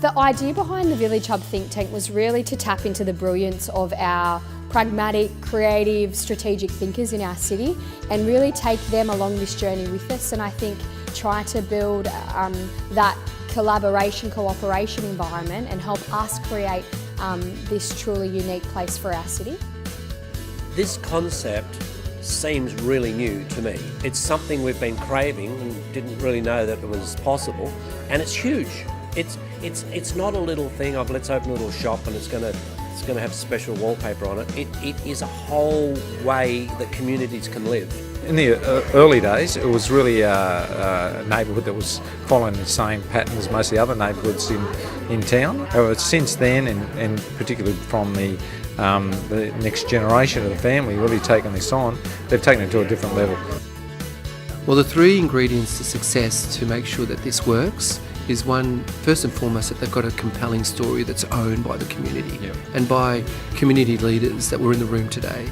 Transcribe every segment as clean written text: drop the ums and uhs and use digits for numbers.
The idea behind the Village Hub think tank was really to tap into the brilliance of our pragmatic, creative, strategic thinkers in our city and really take them along this journey with us, and I think try to build that collaboration, cooperation environment and help us create this truly unique place for our city. This concept seems really new to me. It's something we've been craving and didn't really know that it was possible, and it's huge. It's not a little thing of let's open a little shop and it's going to have special wallpaper on it. It is a whole way that communities can live. In the early days, it was really a neighbourhood that was following the same pattern as most of the other neighbourhoods in town. Since then, and particularly from the next generation of the family really taking this on, they've taken it to a different level. Well, the three ingredients to success to make sure that this works is one, first and foremost, that they've got a compelling story that's owned by the community and by community leaders that were in the room today.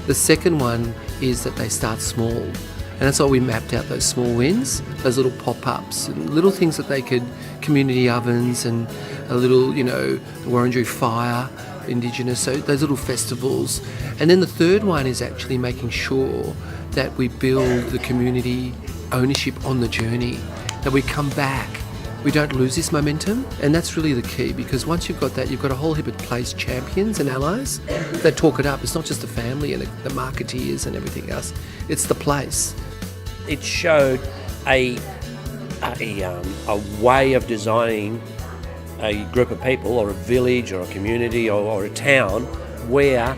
The second one is that they start small, and that's why we mapped out those small wins, those little pop-ups and little things that they could, community ovens and a little, the Wurundjeri Fire, Indigenous, so those little festivals. And then the third one is actually making sure that we build the community ownership on the journey, that we come back. We don't lose this momentum, and that's really the key, because once you've got that, you've got a whole heap of place champions and allies that talk it up. It's not just the family and the marketeers and everything else, it's the place. It showed a way of designing a group of people or a village or a community or a town where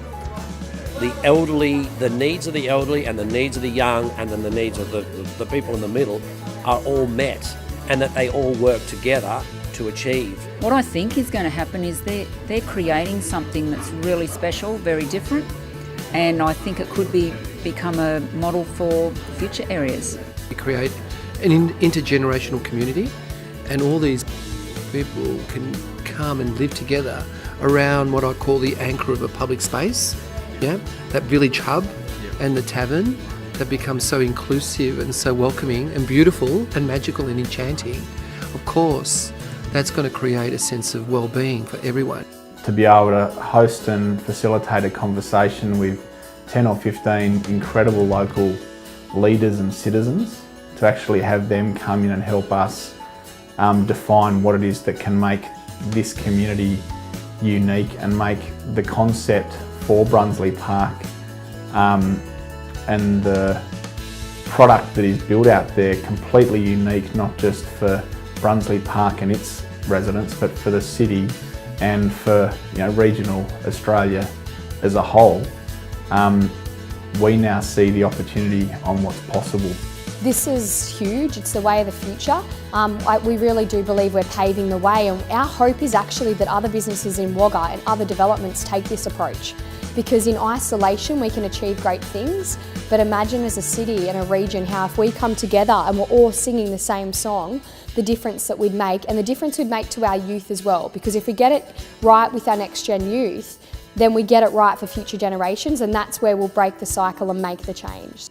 the elderly, the needs of the elderly and the needs of the young and then the needs of the people in the middle are all met, and that they all work together to achieve. What I think is going to happen is they're creating something that's really special, very different, and I think it could become a model for future areas. We create an intergenerational community, and all these people can come and live together around what I call the anchor of a public space, that village hub and the tavern that becomes so inclusive and so welcoming and beautiful and magical and enchanting. Of course, that's going to create a sense of well-being for everyone. To be able to host and facilitate a conversation with 10 or 15 incredible local leaders and citizens, to actually have them come in and help us define what it is that can make this community unique and make the concept for Brunslea Park and the product that is built out there completely unique, not just for Brunslea Park and its residents, but for the city and for regional Australia as a whole. We now see the opportunity on what's possible. This is huge, it's the way of the future. We really do believe we're paving the way, and our hope is actually that other businesses in Wagga and other developments take this approach. Because in isolation we can achieve great things, but imagine as a city and a region how if we come together and we're all singing the same song, the difference that we'd make, and the difference we'd make to our youth as well. Because if we get it right with our next gen youth, then we get it right for future generations, and that's where we'll break the cycle and make the change.